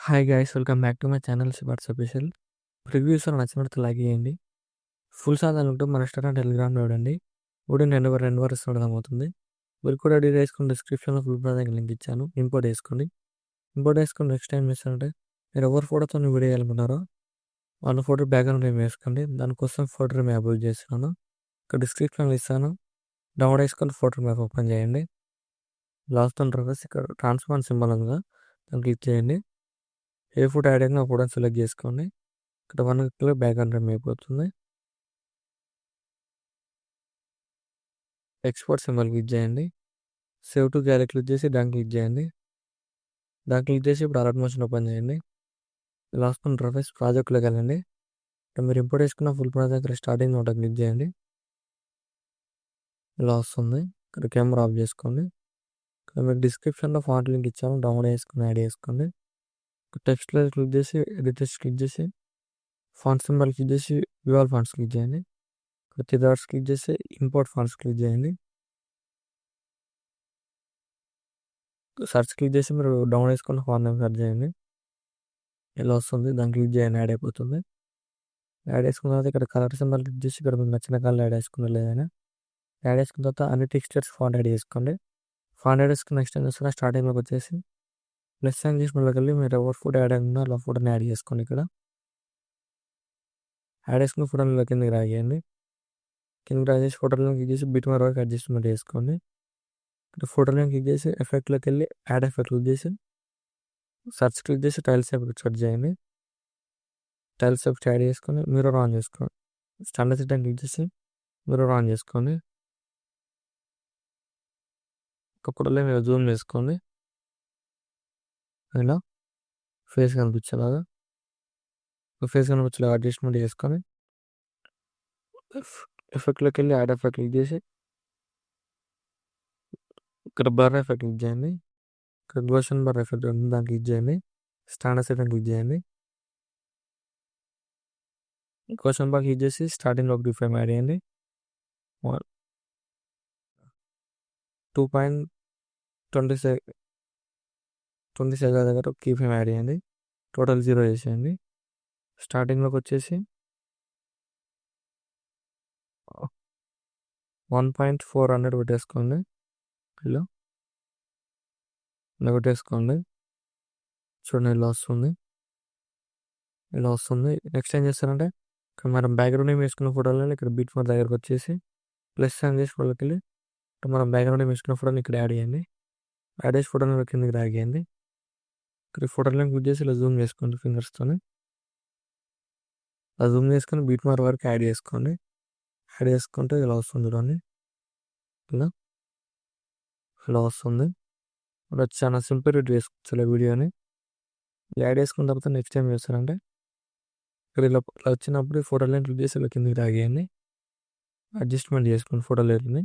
Hi guys, welcome back to my channel సిబార్ట్స్ official. Reviews నచ్చినట్టు like చేయండి. Full సాధారణంగా మన ఇన్స్టాగ్రామ్, టెలిగ్రామ్లో చూడండి. ఊడిని 2 వరకు అర్థమవుతుంది. మీరు కూడా డీల్ వేసుకుని డిస్క్రిప్షన్లో ఫుల్ ప్రాజెక్ట్ లింక్ ఇచ్చాను. ఇంపోర్ట్ వేసుకోండి. నెక్స్ట్ టైం చేస్తారంటే మీరు ఎవరి ఫోటోతో వీడియో వేయాలనుకుంటారో వాళ్ళ ఫోటో బ్యాక్గ్రౌండ్ ఏమి వేసుకోండి. దానికోసం ఫోటో మేము అప్లోడ్ చేస్తున్నాను. ఇక్కడ డిస్క్రిప్షన్లో ఇస్తాను. డౌన్లోడ్ వేసుకొని ఫోటో మ్యాప్ ఓపెన్ చేయండి. లాస్ట్ తర్వాత ఇక్కడ ట్రాన్స్ఫార్మ్ సింబల్ ఉందిగా దాన్ని క్లిక్ చేయండి. ఏ ఫోటో యాడ్ అయినా ఆ ఫోటోని సెలెక్ట్ చేసుకోండి. ఇక్కడ 1 క్లిక్లో బ్యాక్గ్రౌండ్ అయిపోతుంది. ఎక్స్పోర్ట్ సింబల్ క్లిక్ చేయండి. సేవ్ టు గ్యాలరీ క్లిక్ చేసి దాన్ని క్లిక్ చేయండి. దాన్ని క్లిక్ చేసి ఇప్పుడు అలర్ట్ మోషన్ ఓపెన్ చేయండి. లాస్ట్ ఇంటర్ఫేస్ ప్రాజెక్ట్లోకి వెళ్ళండి. ఇక్కడ మీరు ఇంపోర్ట్ చేసుకున్న full project starting note click చేయండి. ఇలా వస్తుంది. ఇక్కడ కెమెరా ఆఫ్ చేసుకోండి. ఇక్కడ మీకు డిస్క్రిప్షన్లో ఫాంట్ లింక్ ఇచ్చాను. డౌన్లోడ్ చేసుకుని యాడ్ చేసుకోండి. టెక్స్ట్లో క్లిక్ చేసి ఎడిట్ టెక్స్ట్ క్లిక్ చేసి ఫాంట్ సింబల్ క్లిక్ చేసి వ్యూ ఆల్ ఫాంట్స్ క్లిక్ చేయండి. 3 డాట్స్ క్లిక్ చేసి ఇంపోర్ట్ ఫాంట్స్ క్లిక్ చేయండి. సర్చ్ క్లిక్ చేసి మీరు డౌన్లోడ్ చేసుకున్న ఫాంట్ నేమ్ సెర్చ్ చేయండి. ఇలా వస్తుంది. దాన్ని క్లిక్ చేయండి, యాడ్ అయిపోతుంది. యాడ్ చేసుకున్న తర్వాత ఇక్కడ కలర్ సింబల్ క్లిక్ చేసి ఇక్కడ మీకు నచ్చిన కలర్ యాడ్ చేసుకున్నారు లేదైనా యాడ్ చేసుకున్న తర్వాత అన్ని టెక్స్చర్స్ ఫాంట్ యాడ్ చేసుకోండి. ఫాంట్ యాడ్ చేసుకుని నెక్స్ట్ ఏం చేస్తున్నా స్టార్టింగ్లోకి వచ్చేసి ప్లస్ సైన్ చేసి మళ్ళీ వెళ్ళి మీరు ఎవరు ఫోటో యాడ్ అయినా అలా ఫోటోని యాడ్ చేసుకోండి. ఇక్కడ యాడ్ చేసుకున్న ఫోటోని కిందకి రాయండి. కిందకి డ్రా చేసి ఫోటోలను క్లిక్ చేసి బిట్ వరకు అడ్జస్ట్మెంట్ చేసుకోండి. ఇక్కడ ఫోటోలను క్లిక్ చేసి ఎఫెక్ట్లోకి వెళ్ళి యాడ్ ఎఫెక్ట్ క్లిక్ చేసి సర్చ్ క్లిక్ చేసి టైల్స్ ఎఫెక్ట్ సెర్చ్ చేయండి. టైల్స్ ఎఫెక్ట్ యాడ్ చేసుకొని మిర్రర్ ఆన్ చేసుకోండి. స్టాండర్డ్ సెట్టింగ్ క్లిక్ చేసి మిర్రర్ ఆన్ చేసుకోండి. ఒక ఫోటోలో మీరు జూమ్ చేసుకోండి. ఇలా ఫేస్ కనిపించేలాగా అడ్జస్ట్మెంట్ చేసుకొని ఎఫెక్ట్లోకి వెళ్ళి యాడ్ ఎఫెక్ట్ క్లిక్ చేసి ఇక్కడ బర్ ఎఫెక్ట్ క్లిక్ చేయండి. ఇక్కడ గోషన్ బర్ ఎఫెక్ట్ ఉంది, దాన్ని క్లిక్ చేయండి. స్టాండర్డ్ సెట్టింగ్ క్లిక్ చేయండి. గోషన్ బార్ క్లిక్ చేసి స్టార్టింగ్లో ఒక ఫ్రేమ్ యాడ్ చేయండి. 2.27 దగ్గర కీ ఫ్రేమ్ యాడ్ చేయండి. టోటల్ 0 చేసేయండి. స్టార్టింగ్లోకి వచ్చేసి 1.400 పెట్టేసుకోండి. ఇలా పెట్టేసుకోండి. చూడండి ఇలా వస్తుంది. నెక్స్ట్ ఏం చేస్తారంటే ఇక్కడ మనం బ్యాక్గ్రౌండ్ ఏం వేసుకున్న ఫోటోలో ఇక్కడ బీట్ ఫోర్ దగ్గరకు వచ్చేసి ప్లస్ సైన్ చేసి ఫోటోకి వెళ్ళి మనం బ్యాక్గ్రౌండ్ ఏం వేసుకున్న ఫోటోని ఇక్కడ యాడ్ చేయండి. యాడ్ చేసి ఫోటోని కిందకి డ్రాగ్ చేయండి. ఇక్కడ ఫోటోలను క్లిక్ చేసి ఇలా జూమ్ చేసుకోండి ఫింగర్స్తోని. అలా జూమ్ చేసుకొని బీట్ మార్ వరకు యాడ్ చేసుకోండి. యాడ్ చేసుకుంటే ఇలా వస్తుంది చూడండి. ఇలా వస్తుంది. ఇలా చాలా సింపుల్ ఎడిట్ చేసుకోవచ్చు వీడియోని. యాడ్ చేసుకున్న తర్వాత నెక్స్ట్ ఏం చేస్తారంటే ఇక్కడ ఇలా వచ్చినప్పుడు ఫోటోలను క్లిక్ చేసి ఇలా కిందకి డ్రాగ్ చేయండి. అడ్జస్ట్మెంట్ చేసుకోండి ఫోటోలని.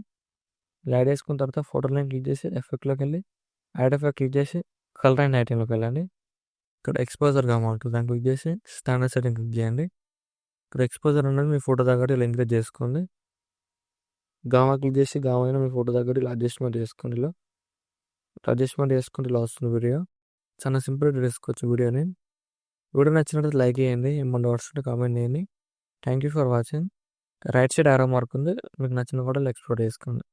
యాడ్ చేసుకున్న తర్వాత ఫోటోలను క్లిక్ చేసి ఎఫెక్ట్లోకి వెళ్ళి యాడ్ ఎఫెక్ట్ క్లిక్ చేసి కలర్ అండ్ లైటింగ్లోకి వెళ్ళండి. ఇక్కడ ఎక్స్పోజర్ గామా ఉంటుంది, దాన్ని క్లిక్ చేసి స్టాండర్డ్ సెట్టింగ్ క్లిక్ చేయండి. ఇక్కడ ఎక్స్పోజర్ అనేది మీ ఫోటో తగ్గట్టు ఇలా ఎంకరేజ్ చేసుకోండి. గామా క్లిక్ చేసి గామా అయినా మీ ఫోటో తగ్గట్టు ఇలా అడ్జస్ట్మెంట్ చేసుకోండి. ఇలా అడ్జస్ట్మెంట్ చేసుకుంటే ఇలా వస్తుంది వీడియో. చాలా సింపుల్గా చేసుకోవచ్చు వీడియోని. వీడియో నచ్చినట్టు లైక్ చేయండి, ఏమన్నా డౌట్స్ ఉంటే కామెంట్ చేయండి. Thank you for watching. Right side ఆరో మార్క్ ఉంది, మీకు నచ్చిన ఫోటోలు ఎక్స్పోర్ట్ చేసుకోండి.